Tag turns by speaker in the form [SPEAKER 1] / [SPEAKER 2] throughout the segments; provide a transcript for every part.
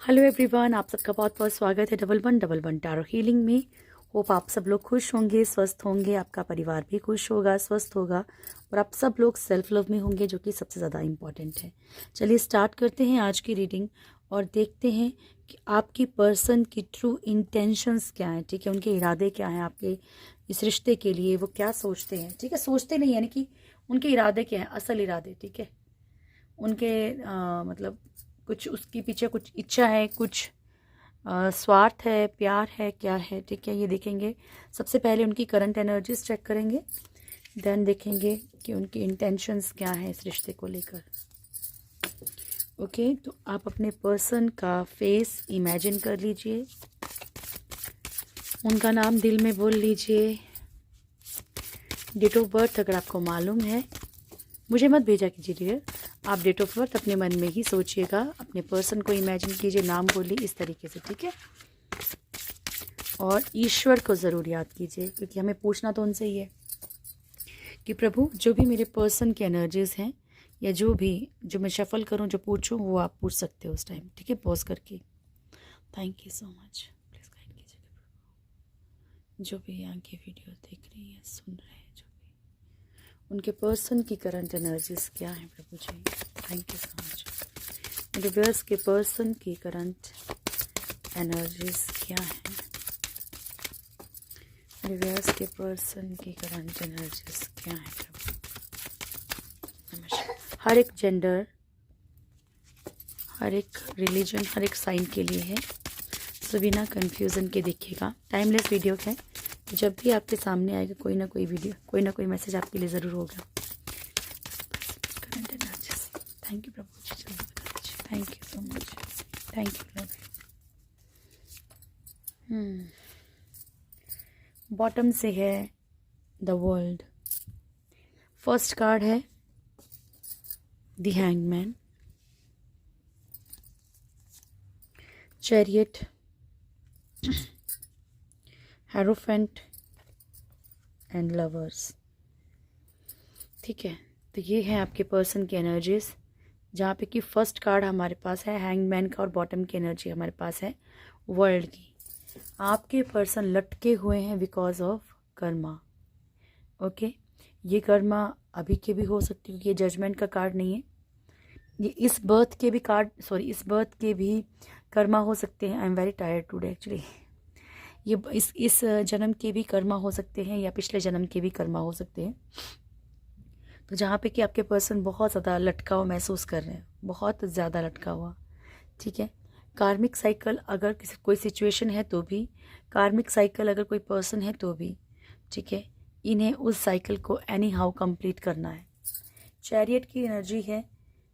[SPEAKER 1] Hello everyone, आप सबका बहुत बहुत स्वागत है डबल वन टैरो हीलिंग में। होप आप सब लोग खुश होंगे, स्वस्थ होंगे, आपका परिवार भी खुश होगा, स्वस्थ होगा और आप सब लोग सेल्फ लव में होंगे, जो कि सबसे ज़्यादा इम्पॉर्टेंट है। चलिए स्टार्ट करते हैं आज की रीडिंग और देखते हैं कि आपकी पर्सन की ट्रू इंटेंशंस क्या हैं। ठीक है, उनके इरादे क्या हैं आपके इस रिश्ते के लिए, वो क्या सोचते हैं। ठीक है, सोचते नहीं यानी कि उनके इरादे क्या हैं, असल इरादे। ठीक है, उनके मतलब कुछ उसके पीछे कुछ इच्छा है, कुछ स्वार्थ है, प्यार है, क्या है। ठीक है, ये देखेंगे। सबसे पहले उनकी करंट एनर्जीज चेक करेंगे, देन देखेंगे कि उनकी इंटेंशंस क्या है इस रिश्ते को लेकर। ओके, तो आप अपने पर्सन का फेस इमेजिन कर लीजिए, उनका नाम दिल में बोल लीजिए। डेट ऑफ बर्थ अगर आपको मालूम है मुझे मत भेजा कीजिए डियर, आप डेट ऑफ बर्थ अपने मन में ही सोचिएगा, अपने पर्सन को इमेजिन कीजिए, नाम बोलिए इस तरीके से। ठीक है, और ईश्वर को ज़रूर याद कीजिए, क्योंकि हमें पूछना तो उनसे ही है कि प्रभु जो भी मेरे पर्सन की एनर्जीज हैं या जो मैं शफल करूं, जो पूछूं, वो आप पूछ सकते हो उस टाइम। ठीक है, पॉज करके। Thank you so much. Please guide कीजिएगा प्रभु, जो भी यहाँ की वीडियो देख रही है, सुन रहे हैं, जो भी उनके पर्सन की करंट एनर्जीज क्या है प्रभु जी। Thank you so much. मेरे व्यूअर्स के पर्सन की करंट एनर्जीज क्या है, मेरे व्यूअर्स के पर्सन की करंट एनर्जीज क्या है प्रभु। नमस्कार। हर एक जेंडर, हर एक रिलीजन, हर एक साइन के लिए है, सो बिना कन्फ्यूज़न के देखिएगा। टाइमलेस वीडियो है, तो जब भी आपके सामने आएगा कोई ना कोई वीडियो, कोई ना कोई मैसेज आपके लिए ज़रूर होगा। करंट एनर्जीज, थैंक यू प्रभु जी, जल्दी बता दीजिए। Thank you so much, thank you Prabhu. Bottom से है द वर्ल्ड, फर्स्ट कार्ड है the hangman, chariot, hierophant and lovers. ठीक है, तो ये है आपके पर्सन की एनर्जीज, जहाँ पे कि फर्स्ट कार्ड हमारे पास है हैंगमैन का और बॉटम की एनर्जी हमारे पास है वर्ल्ड की। आपके पर्सन लटके हुए हैं बिकॉज ऑफ कर्मा। ओके, ये कर्मा अभी के भी हो सकती है, क्योंकि ये जजमेंट का कार्ड नहीं है, ये इस बर्थ के भी कार्ड, सॉरी, इस बर्थ के भी कर्मा हो सकते हैं। I am very tired today actually. ये इस जन्म के भी कर्मा हो सकते हैं या पिछले जन्म के भी कर्मा हो सकते हैं। तो जहाँ पे कि आपके पर्सन बहुत ज़्यादा लटका हुआ महसूस कर रहे हैं, बहुत ज़्यादा लटका हुआ। ठीक है, कार्मिक साइकिल अगर किसी कोई सिचुएशन है तो भी, कार्मिक साइकिल अगर कोई पर्सन है तो भी, ठीक है, इन्हें उस साइकिल को एनी हाउ कंप्लीट करना है। चैरियट की एनर्जी है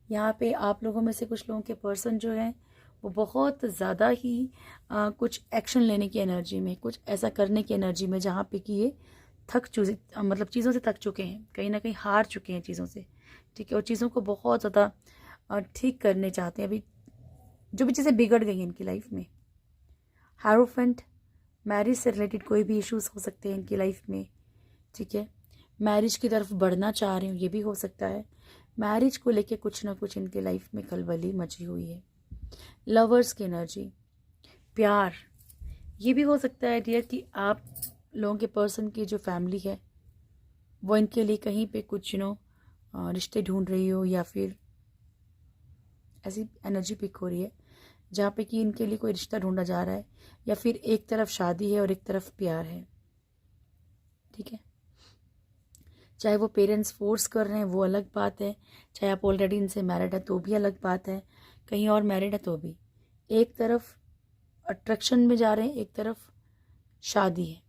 [SPEAKER 1] यहाँ पे। आप लोगों में से कुछ लोगों के पर्सन जो हैं वो बहुत ज़्यादा ही कुछ एक्शन लेने की एनर्जी में, कुछ ऐसा करने की एनर्जी में, जहाँ पे कि ये मतलब चीज़ों से थक चुके हैं, कहीं ना कहीं हार चुके हैं चीज़ों से। ठीक है, और चीज़ों को बहुत ज़्यादा ठीक करने चाहते हैं। अभी जो भी चीज़ें बिगड़ गई हैं इनकी लाइफ में। हारोफेंट, मैरिज से रिलेटेड कोई भी इश्यूज हो सकते हैं इनकी लाइफ में। ठीक है, मैरिज की तरफ बढ़ना चाह रहे हो, ये भी हो सकता है। मैरिज को लेके कुछ ना कुछ इनके लाइफ में खलबली मची हुई है। लवर्स की एनर्जी, प्यार, ये भी हो सकता है डियर कि आप लोगों के पर्सन की जो फैमिली है वो इनके लिए कहीं पे कुछ रिश्ते ढूंढ रही हो, या फिर ऐसी एनर्जी पिक हो रही है जहाँ पे कि इनके लिए कोई रिश्ता ढूंढा जा रहा है, या फिर एक तरफ शादी है और एक तरफ प्यार है। ठीक है, चाहे वो पेरेंट्स फोर्स कर रहे हैं वो अलग बात है, चाहे आप ऑलरेडी इनसे मैरिड है तो भी अलग बात है, कहीं और मैरिड है तो भी। एक तरफ अट्रैक्शन में जा रहे हैं, एक तरफ शादी है।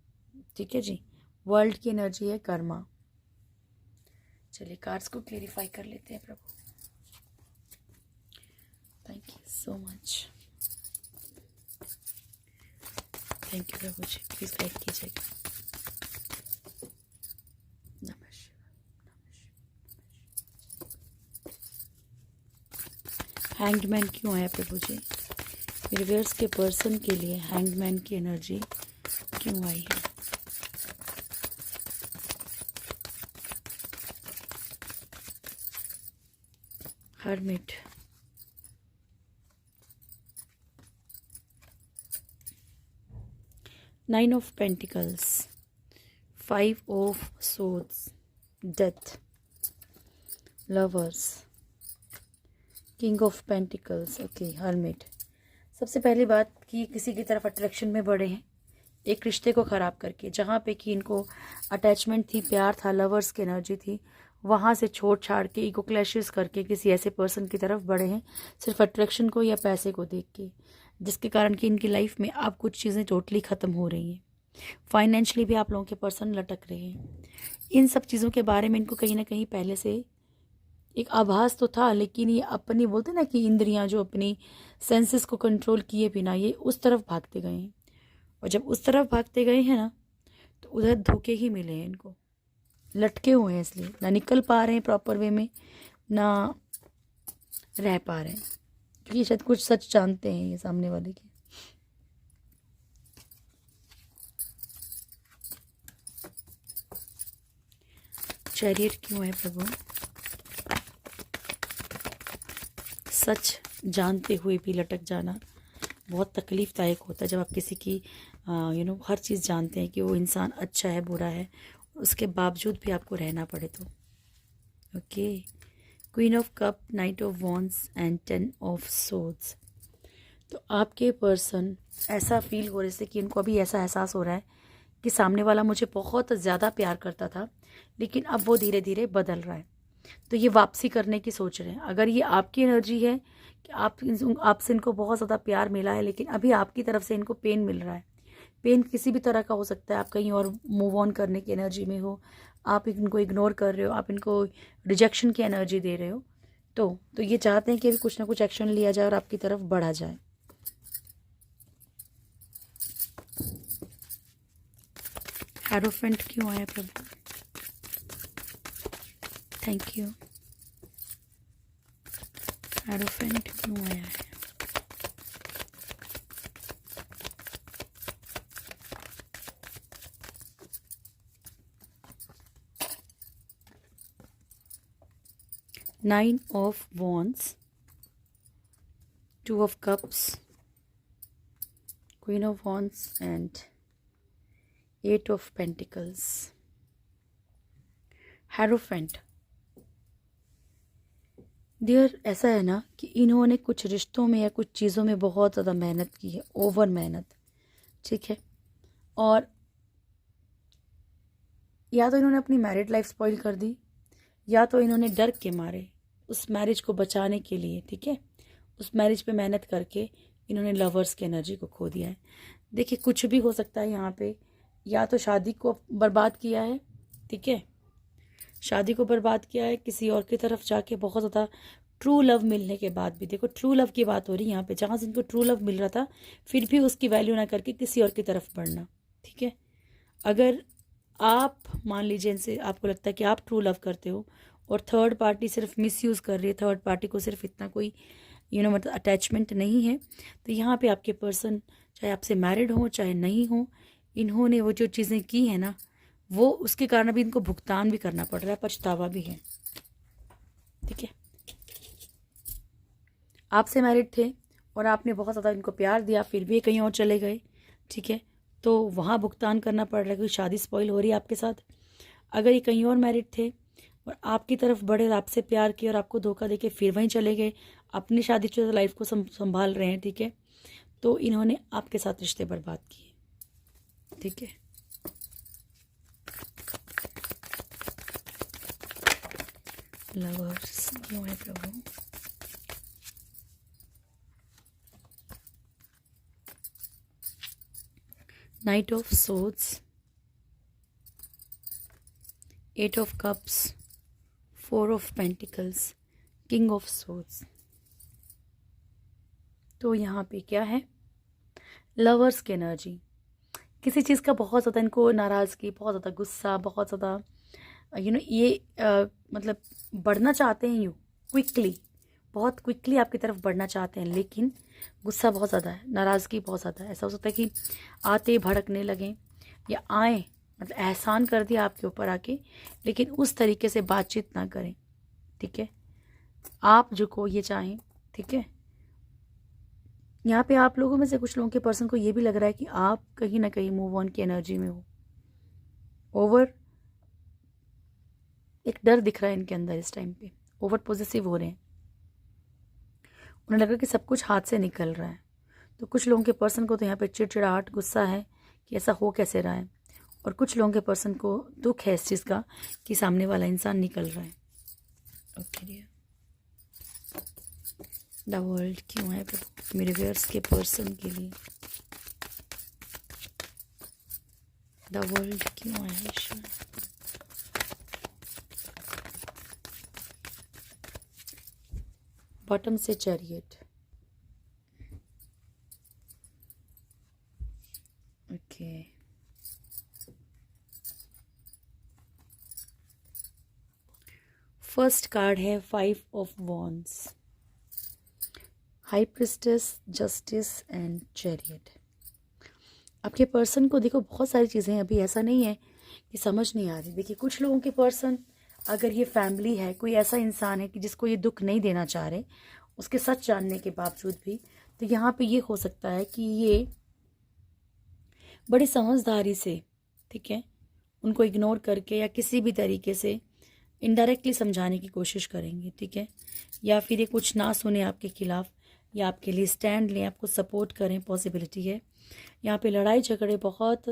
[SPEAKER 1] ठीक है जी, वर्ल्ड की एनर्जी है कर्मा। चलिए कार्ड्स को क्लेरिफाई कर लेते हैं प्रभु। Thank you so much, thank you प्रभु जी, प्लीज गाइड कीजिएगा। हैंगमैन क्यों आया प्रभु जी, मेरे व्यूअर्स के पर्सन के लिए हैंगमैन की एनर्जी क्यों आई है। Hermit, 9 of Pentacles, 5 of Swords, Death, Lovers, King of Pentacles, okay, Hermit। सबसे पहली बात कि किसी की तरफ अट्रैक्शन में बढ़े हैं एक रिश्ते को ख़राब करके, जहाँ पे कि इनको अटैचमेंट थी, प्यार था, लवर्स की एनर्जी थी, वहाँ से छोड़ छाड़ के ईगो क्लैशेस करके किसी ऐसे पर्सन की तरफ बढ़े हैं सिर्फ अट्रैक्शन को या पैसे को देख के, जिसके कारण कि इनकी लाइफ में अब कुछ चीज़ें टोटली ख़त्म हो रही हैं। फाइनेंशियली भी आप लोगों के पर्सन लटक रहे हैं। इन सब चीज़ों के बारे में इनको कहीं ना कहीं पहले से एक आभास तो था, लेकिन ये अपनी बोलते ना कि इंद्रियां जो अपनी सेंसेस को कंट्रोल किए बिना ये उस तरफ भागते गए हैं, और जब उस तरफ भागते गए हैं ना तो उधर धोखे ही मिले हैं इनको, लटके हुए हैं, इसलिए ना निकल पा रहे हैं प्रॉपर वे में, ना रह पा रहे हैं, क्योंकि शायद कुछ सच जानते हैं ये सामने वाले के। चैरियट क्यों है प्रभु? सच जानते हुए भी लटक जाना बहुत तकलीफ़दायक होता है, जब आप किसी की हर चीज़ जानते हैं कि वो इंसान अच्छा है बुरा है, उसके बावजूद भी आपको रहना पड़े तो। Okay, queen of cup, night of wands and 10 of swords. तो आपके पर्सन ऐसा फील हो रहे से कि इनको अभी ऐसा एहसास हो रहा है कि सामने वाला मुझे बहुत ज़्यादा प्यार करता था, लेकिन अब वो धीरे धीरे बदल रहा है, तो ये वापसी करने की सोच रहे हैं। अगर ये आपकी एनर्जी है कि आपसे इनको बहुत ज़्यादा प्यार मिला है, लेकिन अभी आपकी तरफ से इनको पेन मिल रहा है, पेन किसी भी तरह का हो सकता है, आप कहीं और मूव ऑन करने की एनर्जी में हो, आप इनको इग्नोर कर रहे हो, आप इनको रिजेक्शन की एनर्जी दे रहे हो, तो ये चाहते हैं कि अभी कुछ ना कुछ एक्शन लिया जाए और आपकी तरफ बढ़ा जाए। हेरोफेंट क्यों आया प्रभु? Thank you. हेरोफेंट क्यों आया है? Nine of wands, 2 of cups, queen of wands and 8 of pentacles. Hierophant dear, ऐसा है ना कि इन्होंने कुछ रिश्तों में या कुछ चीज़ों में बहुत ज़्यादा मेहनत की है, ओवर मेहनत, ठीक है, और या तो इन्होंने अपनी मैरिड लाइफ स्पॉइल कर दी, या तो इन्होंने डर के मारे उस मैरिज को बचाने के लिए, ठीक है, उस मैरिज पे मेहनत करके इन्होंने लवर्स की एनर्जी को खो दिया है। देखिए, कुछ भी हो सकता है यहाँ पे, या तो शादी को बर्बाद किया है, ठीक है, शादी को बर्बाद किया है, किसी और की तरफ जाके बहुत ज़्यादा ट्रू लव मिलने के बाद भी, देखो ट्रू लव की बात हो रही है यहाँ पे, जहाँ से इनको ट्रू लव मिल रहा था फिर भी उसकी वैल्यू ना करके किसी और की तरफ बढ़ना, ठीक है। अगर आप मान लीजिए इनसे आपको लगता है कि आप ट्रू लव करते हो और थर्ड पार्टी सिर्फ मिसयूज़ कर रही है, थर्ड पार्टी को सिर्फ इतना कोई मतलब अटैचमेंट नहीं है, तो यहाँ पे आपके पर्सन चाहे आपसे मैरिड हो चाहे नहीं हो, इन्होंने वो जो चीज़ें की हैं ना, वो उसके कारण अभी इनको भुगतान भी करना पड़ रहा है, पछतावा भी है, ठीक है। आपसे मैरिड थे और आपने बहुत ज़्यादा इनको प्यार दिया, फिर भी कहीं और चले गए, ठीक है, तो वहाँ भुगतान करना पड़ रहा है, क्योंकि शादी स्पॉइल हो रही है आपके साथ। अगर ये कहीं और मैरिड थे और आपकी तरफ बढ़े, आपसे प्यार किया और आपको धोखा देके फिर वहीं चले गए, अपनी शादीशुदा लाइफ को संभाल रहे हैं, ठीक है, तो इन्होंने आपके साथ रिश्ते बर्बाद किए, ठीक है। लवर्स क्यों है प्रभु? Knight of swords, 8 of cups, 4 of pentacles, king of swords. तो यहाँ पे क्या है? लवर्स की एनर्जी, किसी चीज़ का बहुत ज़्यादा इनको नाराज़गी, बहुत ज़्यादा गुस्सा, बहुत ज़्यादा ये मतलब बढ़ना चाहते हैं, यूँ क्विकली, बहुत क्विकली आपकी तरफ बढ़ना चाहते हैं, लेकिन गुस्सा बहुत ज़्यादा है, नाराज़गी बहुत ज़्यादा है। ऐसा हो सकता है कि आते भड़कने लगें या आए, मतलब एहसान कर दिया आपके ऊपर आके, लेकिन उस तरीके से बातचीत ना करें, ठीक है। आप जो को ये चाहें, ठीक है, यहाँ पे आप लोगों में से कुछ लोगों के पर्सन को ये भी लग रहा है कि आप कहीं ना कहीं मूव ऑन की एनर्जी में हो। ओवर एक डर दिख रहा है इनके अंदर इस टाइम पे, ओवर पॉजिटिव हो रहे हैं। उन्हें लग रहा है कि सब कुछ हाथ से निकल रहा है। तो कुछ लोगों के पर्सन को तो यहाँ पे चिड़चिड़ाहट, गुस्सा है कि ऐसा हो कैसे रहा है, और कुछ लोगों के पर्सन को दुख है इस चीज़ का कि सामने वाला इंसान निकल रहा है। ओके डियर, द वर्ल्ड क्यों है प्रभु मेरे व्यूअर्स के पर्सन के लिए? द वर्ल्ड क्यों है ईश्वर? बॉटम से चैरियट। ओके, फर्स्ट कार्ड है 5 of wands, high priestess, justice and chariot. आपके पर्सन को देखो बहुत सारी चीज़ें अभी ऐसा नहीं है कि समझ नहीं आ रही। देखिए कुछ लोगों के पर्सन, अगर ये फैमिली है, कोई ऐसा इंसान है कि जिसको ये दुख नहीं देना चाह रहे, उसके सच जानने के बावजूद भी, तो यहाँ पे ये हो सकता है कि ये बड़ी समझदारी से, ठीक है, उनको इग्नोर करके या किसी भी तरीके से इनडायरेक्टली समझाने की कोशिश करेंगे, ठीक है, या फिर ये कुछ ना सुने आपके खिलाफ या आपके लिए स्टैंड लें, आपको सपोर्ट करें, पॉसिबिलिटी है। यहाँ पे लड़ाई झगड़े बहुत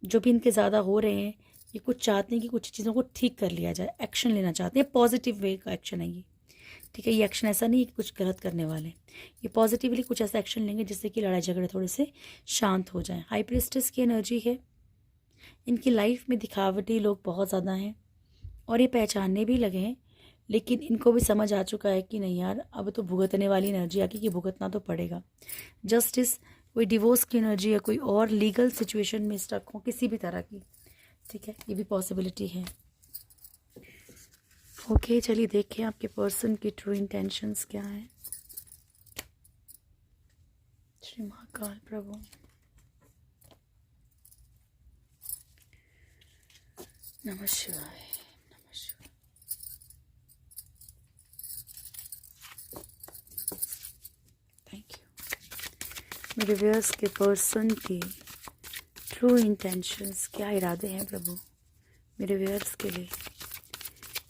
[SPEAKER 1] जो भी इनके ज़्यादा हो रहे हैं, ये कुछ चाहते हैं कि कुछ चीज़ों को ठीक कर लिया जाए, एक्शन लेना चाहते हैं, पॉजिटिव वे का एक्शन है ये, ठीक है। ये एक्शन ऐसा नहीं है कि कुछ गलत करने वाले, ये पॉजिटिवली कुछ ऐसा एक्शन लेंगे जिससे कि लड़ाई झगड़े थोड़े से शांत हो जाएं। हाई प्रिस्टेस की एनर्जी है, इनकी लाइफ में दिखावटी लोग बहुत ज़्यादा हैं और ये पहचानने भी लगे हैं, लेकिन इनको भी समझ आ चुका है कि नहीं यार, अब तो भुगतने वाली एनर्जी आके कि भुगतना तो पड़ेगा। जस्टिस, कोई डिवोर्स की एनर्जी या कोई और लीगल सिचुएशन में स्टक हो किसी भी तरह की, ठीक है, ये भी पॉसिबिलिटी है। ओके, चलिए देखें आपके पर्सन की ट्रू इंटेंशंस क्या है। श्री महाकाल प्रभु, नमः शिवाय, नमः शिवाय। Thank you. मेरे व्यूअर्स के पर्सन की ट्रू इंटेंशंस, क्या इरादे हैं प्रभु मेरे व्यूअर्स के लिए?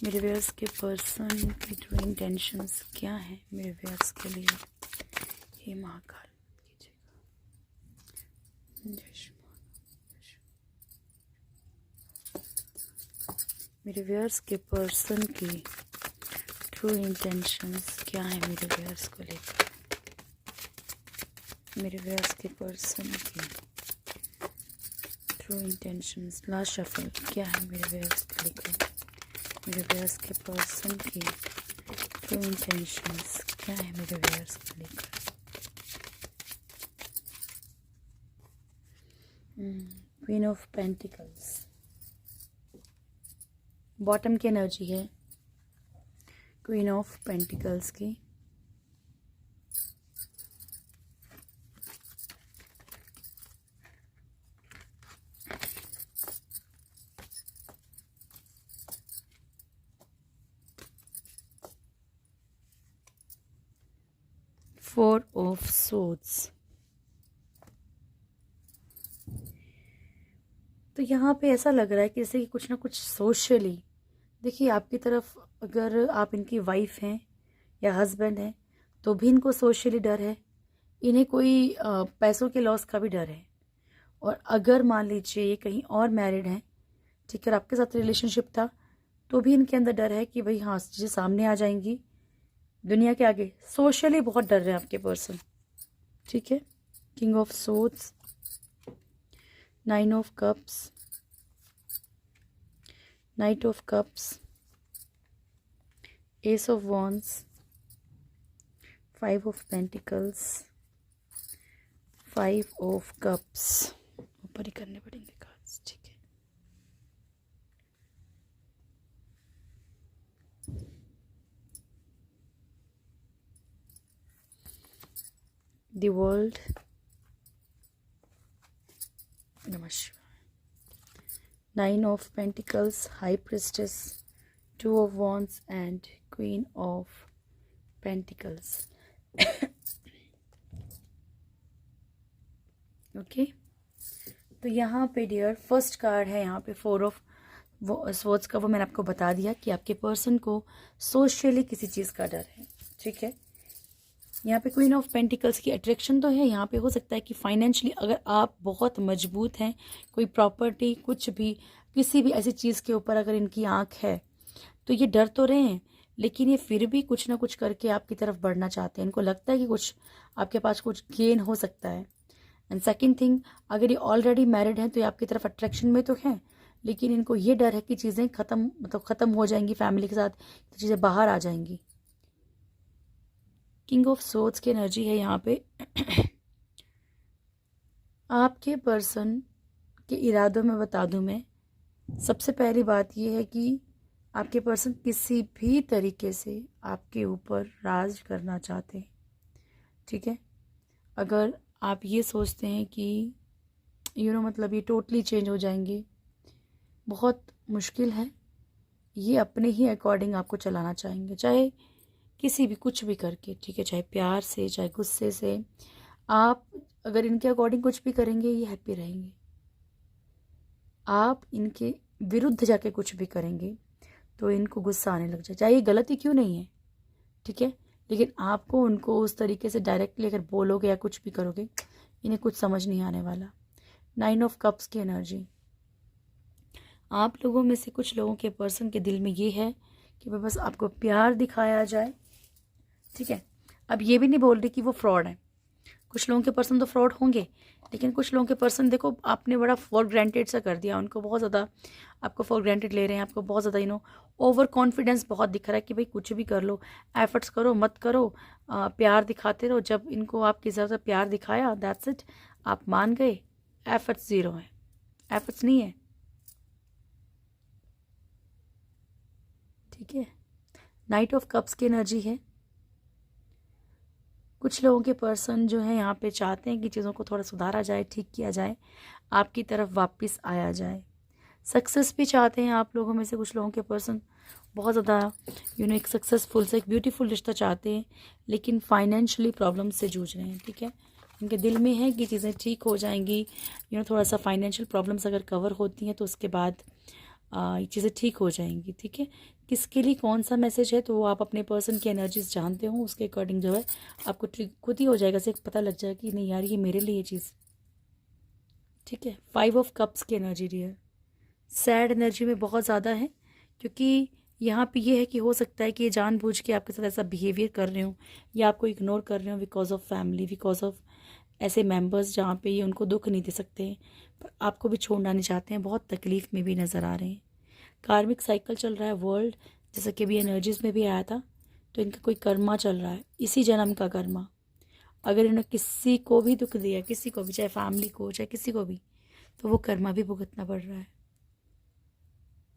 [SPEAKER 1] मेरे व्यूअर्स के पर्सन की ट्रू इंटेंशंस क्या है मेरे व्यूअर्स के लिए? हे महाकाल कीजिएगा। जय श्री मेरे व्यूअर्स के पर्सन की ट्रू इंटेंशंस क्या है मेरे व्यूअर्स को लेकर? मेरे व्यूअर्स के पर्सन की ट्रू इंटेंशंस, लास्ट शफल, क्या है मेरे व्यूअर्स को लेकर? मेरे व्यूअर्स के पर्सन की ट्रू इंटेंशंस क्या है मेरे व्यूअर्स को लेकर? क्वीन ऑफ पेंटिकल्स, बॉटम की एनर्जी है क्वीन ऑफ पेंटिकल्स की। फोर ऑफ सोर्ड्स, तो यहाँ पे ऐसा लग रहा है कि जैसे कि कुछ ना कुछ सोशली, देखिए आपकी तरफ अगर आप इनकी वाइफ हैं या हस्बैंड हैं तो भी इनको सोशली डर है, इन्हें कोई पैसों के लॉस का भी डर है। और अगर मान लीजिए ये कहीं और मैरिड हैं, ठीक है, आपके साथ रिलेशनशिप था, तो भी इनके अंदर डर है कि भाई हाँ चीज़ें सामने आ जाएंगी दुनिया के आगे। सोशली बहुत डर रहे हैं आपके पर्सन, ठीक है। King of swords, 9 of cups, night of cups, S of wands, 5 of pentacles, 5 of cups. ऊपर ही करने पड़ेंगे कार्ड्स, ठीक है। The world, नमः शिवाय, 9 of Pentacles, High Priestess, 2 of Wands and Queen of Pentacles. Okay, तो यहाँ पे डियर फर्स्ट कार्ड है यहाँ पे 4 ऑफ वो स्वॉर्ड्स का, वो मैंने आपको बता दिया कि आपके पर्सन को सोशली किसी चीज़ का डर है। ठीक है, यहाँ पे क्वीन ऑफ पेंटिकल्स की अट्रैक्शन तो है। यहाँ पे हो सकता है कि फाइनेंशियली अगर आप बहुत मजबूत हैं, कोई प्रॉपर्टी कुछ भी किसी भी ऐसी चीज़ के ऊपर अगर इनकी आंख है तो ये डर तो रहे हैं, लेकिन ये फिर भी कुछ ना कुछ करके आपकी तरफ बढ़ना चाहते हैं। इनको लगता है कि कुछ आपके पास कुछ गेन हो सकता है। एंड सेकेंड थिंग, अगर ये ऑलरेडी मैरिड हैं तो ये आपकी तरफ अट्रैक्शन में तो है, लेकिन इनको ये डर है कि चीज़ें ख़त्म हो जाएंगी फैमिली के साथ, तो चीज़ें बाहर आ जाएंगी। किंग ऑफ सोर्ड्स की एनर्जी है यहाँ पे। आपके पर्सन के इरादों में बता दूं मैं, सबसे पहली बात ये है कि आपके पर्सन किसी भी तरीके से आपके ऊपर राज करना चाहते हैं। ठीक है, अगर आप ये सोचते हैं कि मतलब ये टोटली चेंज हो जाएंगे, बहुत मुश्किल है। ये अपने ही अकॉर्डिंग आपको चलाना चाहेंगे, चाहे किसी भी कुछ भी करके। ठीक है, चाहे प्यार से चाहे गुस्से से, आप अगर इनके अकॉर्डिंग कुछ भी करेंगे ये हैप्पी रहेंगे। आप इनके विरुद्ध जाके कुछ भी करेंगे तो इनको गुस्सा आने लग जाए, चाहे ये गलती क्यों नहीं है। ठीक है, लेकिन आपको उनको उस तरीके से डायरेक्टली अगर बोलोगे या कुछ भी करोगे, इन्हें कुछ समझ नहीं आने वाला। 9 ऑफ कप्स की एनर्जी, आप लोगों में से कुछ लोगों के पर्सन के दिल में ये है कि बस आपको प्यार दिखाया जाए। ठीक है, अब ये भी नहीं बोल रही कि वो फ्रॉड है। कुछ लोगों के पर्सन तो फ्रॉड होंगे, लेकिन कुछ लोगों के पर्सन देखो आपने बड़ा फॉर ग्रांटेड सा कर दिया उनको, बहुत ज़्यादा आपको फॉर ग्रांटेड ले रहे हैं, आपको बहुत ज़्यादा ओवर कॉन्फिडेंस बहुत दिख रहा है कि भाई कुछ भी कर लो, एफर्ट्स करो मत करो, प्यार दिखाते रहो। जब इनको आपकी ज़्यादा प्यार दिखाया, दैट्स इट, आप मान गए, एफर्ट्स ज़ीरो है, एफर्ट्स नहीं है। ठीक है, नाइट ऑफ कप्स की एनर्जी है। कुछ लोगों के पर्सन जो है यहाँ पे चाहते हैं कि चीज़ों को थोड़ा सुधारा जाए, ठीक किया जाए, आपकी तरफ वापस आया जाए। सक्सेस भी चाहते हैं आप लोगों में से कुछ लोगों के पर्सन, बहुत ज़्यादा एक सक्सेसफुल से एक ब्यूटीफुल रिश्ता चाहते हैं, लेकिन फाइनेंशियली प्रॉब्लम से जूझ रहे हैं। ठीक है, इनके दिल में है कि चीज़ें ठीक हो जाएंगी। थोड़ा सा फाइनेंशियल प्रॉब्लम्स अगर कवर होती हैं तो उसके बाद ये चीज़ें ठीक हो जाएंगी। ठीक है, किसके लिए कौन सा मैसेज है तो वो आप अपने पर्सन की एनर्जीज जानते हो, उसके अकॉर्डिंग जो है आपको खुद ही हो जाएगा, से पता लग जाएगा कि नहीं यार ये मेरे लिए चीज़। ठीक है, 5 ऑफ कप्स की एनर्जी डियर, सैड एनर्जी में बहुत ज़्यादा है, क्योंकि यहाँ पे ये है कि हो सकता है कि ये जानबूझ के आपके साथ ऐसा बिहेवियर कर रहे हो या आपको इग्नोर कर रहे हो because of family, because of ऐसे मेंबर्स जहाँ पे ये उनको दुख नहीं दे सकते, पर आपको भी छोड़ना नहीं चाहते हैं, बहुत तकलीफ़ में भी नज़र आ रहे हैं। कार्मिक साइकिल चल रहा है वर्ल्ड, जैसा कि अभी एनर्जीज में भी आया था, तो इनका कोई कर्मा चल रहा है, इसी जन्म का कर्मा। अगर इन्होंने किसी को भी दुख दिया, किसी को भी, चाहे फैमिली को चाहे किसी को भी, तो वो कर्मा भी भुगतना पड़ रहा है,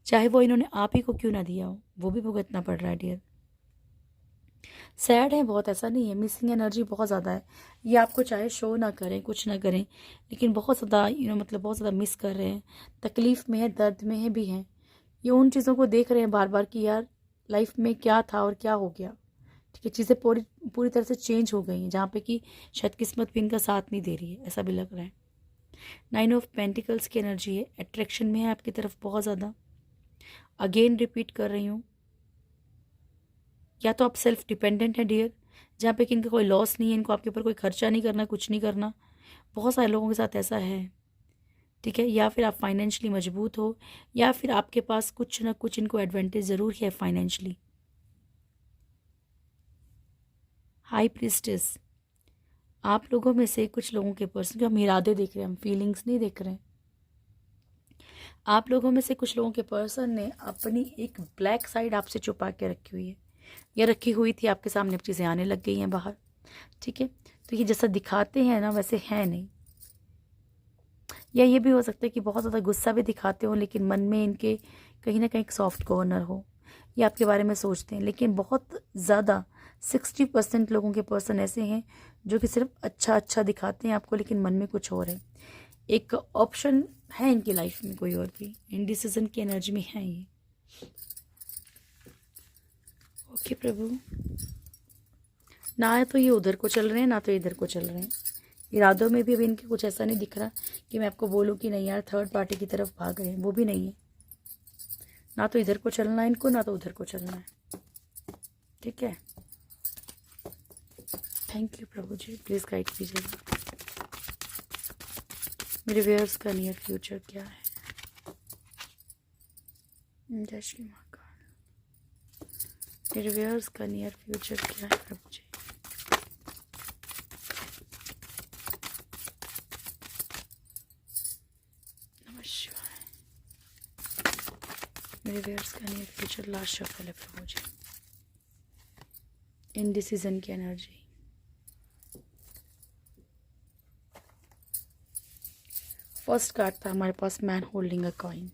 [SPEAKER 1] चाहे वो इन्होंने आप ही को क्यों ना दिया हो, वो भी भुगतना पड़ रहा है डियर। सैड है बहुत, ऐसा नहीं है, मिसिंग एनर्जी बहुत ज़्यादा है। ये आपको चाहे शो ना करें कुछ ना करें, लेकिन बहुत ज़्यादा बहुत ज़्यादा मिस कर रहे हैं, तकलीफ़ में है, दर्द में है भी हैं। ये उन चीज़ों को देख रहे हैं बार बार कि यार लाइफ में क्या था और क्या हो गया। ठीक है, चीज़ें पूरी तरह से चेंज हो गई हैं, जहाँ पे कि शायद किस्मत भी इनका साथ नहीं दे रही है, ऐसा भी लग रहा है। 9 ऑफ पेंटिकल्स की एनर्जी है, अट्रैक्शन में है आपकी तरफ बहुत ज़्यादा। अगेन रिपीट कर रही हूँ, या तो आप सेल्फ डिपेंडेंट हैं डियर, जहाँ पे कि इनका कोई लॉस नहीं है, इनको आपके ऊपर कोई खर्चा नहीं करना, कुछ नहीं करना, बहुत सारे लोगों के साथ ऐसा है। ठीक है, या फिर आप फाइनेंशियली मजबूत हो, या फिर आपके पास कुछ ना कुछ इनको एडवांटेज ज़रूर है फाइनेंशियली। हाई प्रीस्टेस, आप लोगों में से कुछ लोगों के पर्सन, जो हम इरादे देख रहे हैं, हम फीलिंग्स नहीं देख रहे हैं, आप लोगों में से कुछ लोगों के पर्सन ने अपनी एक ब्लैक साइड आपसे छुपा के रखी हुई है, या रखी हुई थी, आपके सामने अब चीज़ें आने लग गई हैं बाहर। ठीक है, तो ये जैसा दिखाते हैं ना वैसे है नहीं। या ये भी हो सकता है कि बहुत ज़्यादा गुस्सा भी दिखाते हो, लेकिन मन में इनके कहीं ना कहीं एक सॉफ्ट कॉर्नर हो, ये आपके बारे में सोचते हैं, लेकिन बहुत ज़्यादा 60% लोगों के पर्सन ऐसे हैं जो कि सिर्फ अच्छा दिखाते हैं आपको, लेकिन मन में कुछ और है। एक ऑप्शन है इनकी लाइफ में कोई और भी, इनडिसीजन की एनर्जी में है ये। ओके प्रभु, ना तो ये उधर को चल रहे हैं ना तो इधर को चल रहे हैं, इरादों में भी अभी इनके कुछ ऐसा नहीं दिख रहा कि मैं आपको बोलूँ कि नहीं यार थर्ड पार्टी की तरफ भाग रहे हैं, वो भी नहीं है। ना तो इधर को चलना है इनको, ना तो उधर को चलना है। ठीक है, थैंक यू प्रभु जी, प्लीज़ गाइड कीजिएगा। मेरे व्यूअर्स का नियर फ्यूचर क्या है? जय श्री महाकाल। मेरे व्यूअर्स का नियर फ्यूचर क्या है प्रभु जी? नमः शिवाय। मेरे व्यूअर्स का नियर फ्यूचर लास्ट शफल है प्रभु जी। इनडिसीजन की एनर्जी, फर्स्ट कार्ड था हमारे पास man holding a coin.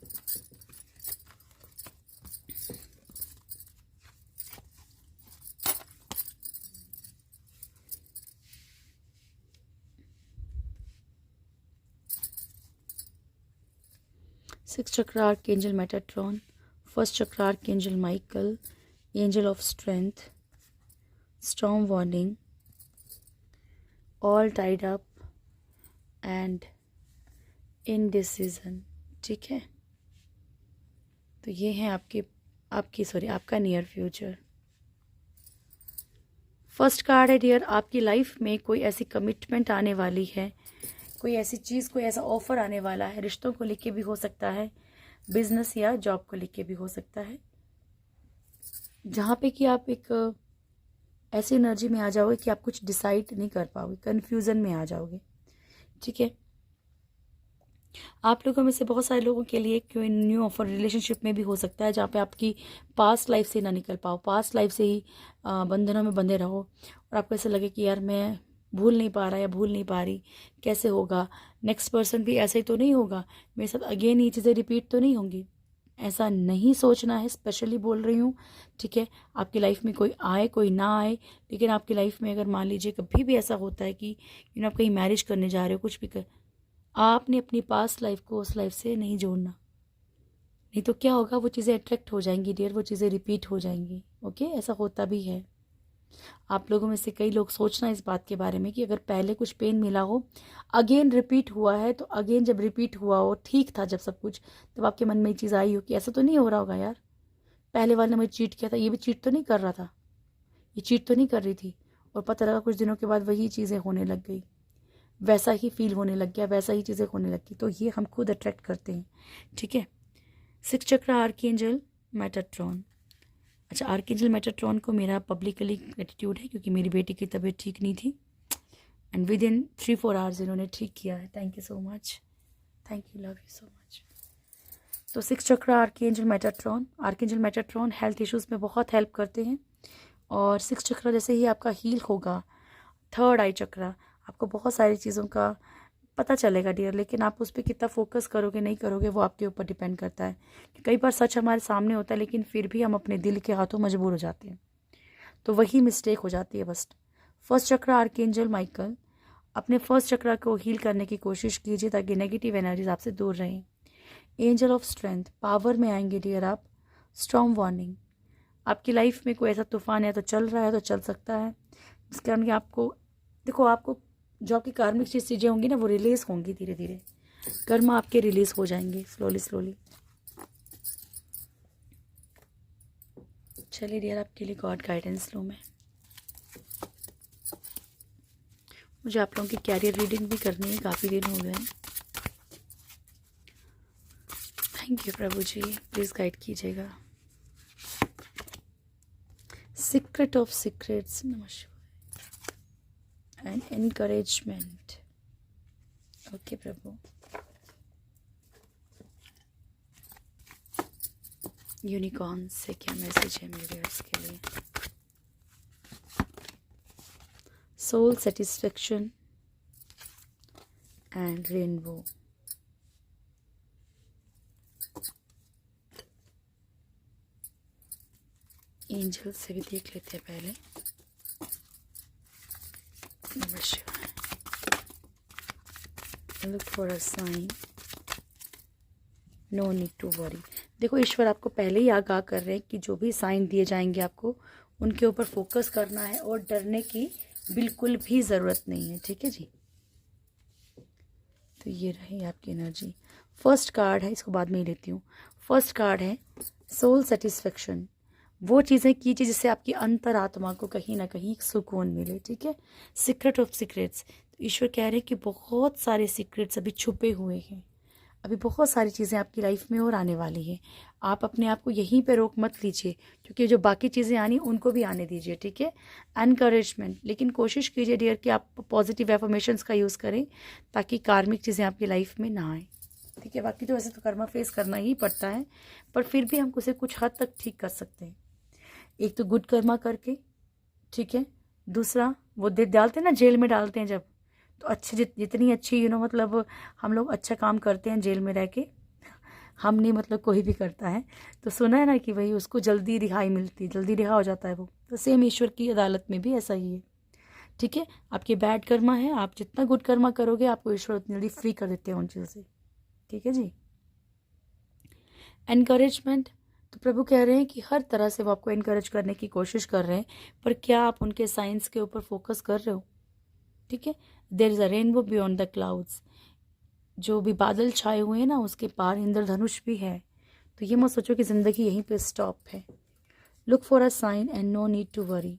[SPEAKER 1] Six chakra archangel Metatron, first chakra archangel Michael, angel of strength, storm warning, all tied up and indecision. ठीक है, तो ये है आपका नियर फ्यूचर। फर्स्ट कार्ड है डियर, आपकी लाइफ में कोई ऐसी कमिटमेंट आने वाली है, कोई ऐसी चीज़, कोई ऐसा ऑफर आने वाला है। रिश्तों को लेके भी हो सकता है, बिजनेस या जॉब को लेके भी हो सकता है, जहाँ पे कि आप एक ऐसी एनर्जी में आ जाओगे कि आप कुछ डिसाइड नहीं कर पाओगे, कन्फ्यूज़न में आ जाओगे। ठीक है, आप लोगों में से बहुत सारे लोगों के लिए कोई न्यू ऑफर रिलेशनशिप में भी हो सकता है, जहाँ पे आपकी पास्ट लाइफ से ना निकल पाओ, पास्ट लाइफ से ही बंधनों में बंधे रहो और आपको ऐसा लगे कि यार मैं भूल नहीं पा रहा या भूल नहीं पा रही, कैसे होगा, नेक्स्ट पर्सन भी ऐसे ही तो नहीं होगा, मेरे साथ अगेन ये चीज़ें रिपीट तो नहीं होंगी। ऐसा नहीं सोचना है, स्पेशली बोल रही हूँ। ठीक है, आपकी लाइफ में कोई आए कोई ना आए, लेकिन आपकी लाइफ में अगर मान लीजिए कभी भी ऐसा होता है कि आप कहीं मैरिज करने जा रहे हो, कुछ भी कर, आपने अपनी पास्ट लाइफ को उस लाइफ से नहीं जोड़ना, नहीं तो क्या होगा, वो चीज़ें अट्रैक्ट हो जाएंगी डियर, वो चीज़ें रिपीट हो जाएंगी। ओके, ऐसा होता भी है। आप लोगों में से कई लोग सोचना इस बात के बारे में कि अगर पहले कुछ पेन मिला हो, अगेन रिपीट हुआ है, तो अगेन जब रिपीट हुआ हो, ठीक था जब सब कुछ, तब आपके मन में ये चीज़ आई हो कि ऐसा तो नहीं हो रहा होगा यार, पहले वाले ने मुझे चीट किया था, ये भी चीट तो नहीं कर रहा था, ये चीट तो नहीं कर रही थी, और पता लगा कुछ दिनों के बाद वही चीज़ें होने लग गई, वैसा ही फील होने लग गया, वैसा ही चीज़ें होने लग गई, तो ये हम खुद अट्रैक्ट करते हैं। ठीक है, सिक्स चक्र आर्कएंजल मेटाट्रॉन। अच्छा, आर्कएंजल मेटाट्रॉन को मेरा पब्लिकली ग्रेटिट्यूड है, क्योंकि मेरी बेटी की तबीयत ठीक नहीं थी एंड विद इन 3-4 आवर्स इन्होंने ठीक किया है। Thank you so much, thank you, love you so much. तो six chakra archangel Metatron health issues में बहुत हेल्प करते हैं, और सिक्स चक्र जैसे ही आपका हील होगा, थर्ड आई चक्र, आपको बहुत सारी चीज़ों का पता चलेगा डियर, लेकिन आप उस पर कितना फोकस करोगे नहीं करोगे वो आपके ऊपर डिपेंड करता है। कई बार सच हमारे सामने होता है, लेकिन फिर भी हम अपने दिल के हाथों मजबूर हो जाते हैं, तो वही मिस्टेक हो जाती है बस। फर्स्ट चक्र आर्कएंजल माइकल, अपने फर्स्ट चक्र को हील करने की कोशिश कीजिए ताकि नेगेटिव एनर्जीज आपसे दूर रहें। एंजल ऑफ स्ट्रेंथ, पावर में आएंगे डियर आप। स्टॉर्म वार्निंग, आपकी लाइफ में कोई ऐसा तूफान है तो चल रहा है, तो चल सकता है, जिसके कारण आपको देखो, आपको जो आपकी कार्मिक चीज़ें होंगी ना, वो रिलीज होंगी धीरे धीरे, कर्म आपके रिलीज हो जाएंगे स्लोली। चलिए डियर, आपके लिए गॉड गाइडेंस लूँ मैं। मुझे आप लोगों की कैरियर रीडिंग भी करनी है, काफ़ी दिन हो गए। थैंक यू प्रभु जी, प्लीज़ गाइड कीजिएगा। सीक्रेट ऑफ सीक्रेट्स, नमस्कार, एंड एनकरेजमेंट। ओके प्रभु, यूनिकॉर्न से क्या मैसेज है मेरे व्यूअर्स के लिए? Soul satisfaction and rainbow. Angel से भी देख लेते हैं पहले। नमस्कार, look for a sign, no need to worry. देखो, ईश्वर आपको पहले ही आगाह कर रहे हैं कि जो भी साइन दिए जाएंगे आपको, उनके ऊपर फोकस करना है और डरने की बिल्कुल भी ज़रूरत नहीं है। ठीक है जी, तो ये रही आपकी एनर्जी। फर्स्ट कार्ड है, इसको बाद में ही लेती हूँ। फर्स्ट कार्ड है सोल सेटिस्फेक्शन। वो चीज़ें कीजिए जिससे आपकी अंतरात्मा को कहीं ना कहीं एक सुकून मिले, ठीक है। सीक्रेट ऑफ सीक्रेट्स, तो ईश्वर कह रहे हैं कि बहुत सारे सीक्रेट्स अभी छुपे हुए हैं, अभी बहुत सारी चीज़ें आपकी लाइफ में और आने वाली है। आप अपने आप को यहीं पे रोक मत लीजिए, क्योंकि जो बाकी चीज़ें आनी उनको भी आने दीजिए, ठीक है। एनकरेजमेंट, लेकिन कोशिश कीजिए डियर कि आप पॉजिटिव एफर्मेशंस का यूज़ करें ताकि कार्मिक चीज़ें आपकी लाइफ में ना आए, ठीक है। बाकी तो वैसे तो कर्मा फेस करना ही पड़ता है, पर फिर भी हम उसे कुछ हद तक ठीक कर सकते हैं। एक तो गुड कर्मा करके, ठीक है। दूसरा वो डालते हैं ना, जेल में डालते हैं जब, तो अच्छी जितनी अच्छी मतलब हम लोग अच्छा काम करते हैं जेल में रह के, हम नहीं मतलब कोई भी करता है, तो सुना है ना कि भाई उसको जल्दी रिहाई मिलती, जल्दी रिहा हो जाता है वो। तो सेम ईश्वर की अदालत में भी ऐसा ही है, ठीक है। आपके बैड कर्मा है, आप जितना गुड कर्मा करोगे आपको ईश्वर उतनी जल्दी फ्री कर देते हैं उन चीज़ों से, ठीक है जी। एनकरेजमेंट, तो प्रभु कह रहे हैं कि हर तरह से वो आपको एनकरेज करने की कोशिश कर रहे हैं, पर क्या आप उनके साइंस के ऊपर फोकस कर रहे हो, ठीक है। There is a rainbow beyond the clouds, जो भी बादल छाए हुए हैं ना उसके पार इंद्रधनुष भी है। तो ये मत सोचो कि ज़िंदगी यहीं पे स्टॉप है। Look for a sign and no need to worry.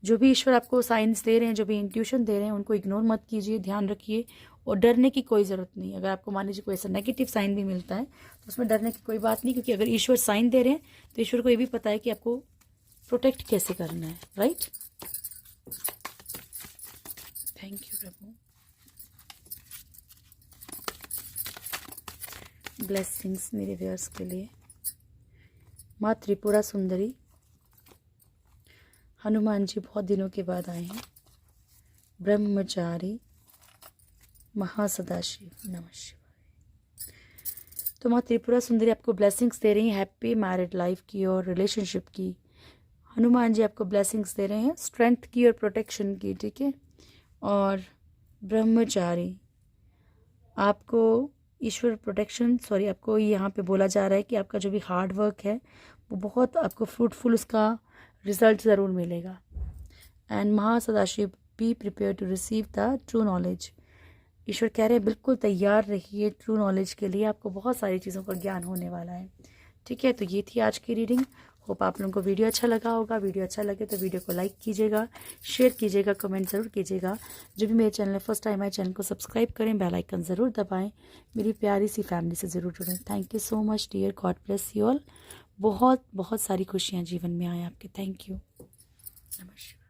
[SPEAKER 1] जो भी ईश्वर आपको साइंस दे रहे हैं, जो भी इंट्यूशन दे रहे हैं, उनको इग्नोर मत कीजिए, ध्यान रखिए। और डरने की कोई ज़रूरत नहीं। अगर आपको मान लीजिए कोई ऐसा नेगेटिव साइन भी मिलता है तो उसमें डरने की कोई बात नहीं, क्योंकि अगर ईश्वर साइन दे रहे हैं तो ईश्वर को ये भी पता है कि आपको प्रोटेक्ट कैसे करना है, right. Thank you Prabhu. Blessings मेरे व्यूअर्स के लिए। माँ त्रिपुरा सुंदरी, हनुमान जी बहुत दिनों के बाद आए हैं। ब्रह्मचारी, महासदाशिव, नमः शिवाय। तो माँ त्रिपुरा सुंदरी आपको ब्लेसिंग्स दे रही हैं हैप्पी मैरिड लाइफ की और रिलेशनशिप की। हनुमान जी आपको ब्लेसिंग्स दे रहे हैं स्ट्रेंथ की और प्रोटेक्शन की, ठीक है। और ब्रह्मचारी, आपको ईश्वर प्रोटेक्शन, आपको यहाँ पे बोला जा रहा है कि आपका जो भी हार्ड वर्क है वो बहुत आपको फ्रूटफुल उसका रिजल्ट ज़रूर मिलेगा। And Mahasadashiv, be prepare to receive the true knowledge. ईश्वर कह रहे हैं बिल्कुल तैयार रहिए ट्रू नॉलेज के लिए, आपको बहुत सारी चीज़ों का ज्ञान होने वाला है, ठीक है। तो ये थी आज की रीडिंग। होप आप लोगों को वीडियो अच्छा लगा होगा। वीडियो अच्छा लगे तो वीडियो को लाइक कीजिएगा, शेयर कीजिएगा, कमेंट ज़रूर कीजिएगा। जो भी मेरे चैनल है फर्स्ट टाइम आए, चैनल को सब्सक्राइब करें, बेल आइकन ज़रूर दबाएं, मेरी प्यारी सी फैमिली से ज़रूर जुड़ें। Thank you so much dear, God bless you all. बहुत बहुत सारी खुशियाँ जीवन में आए आपके। थैंक यू, नमस्कार।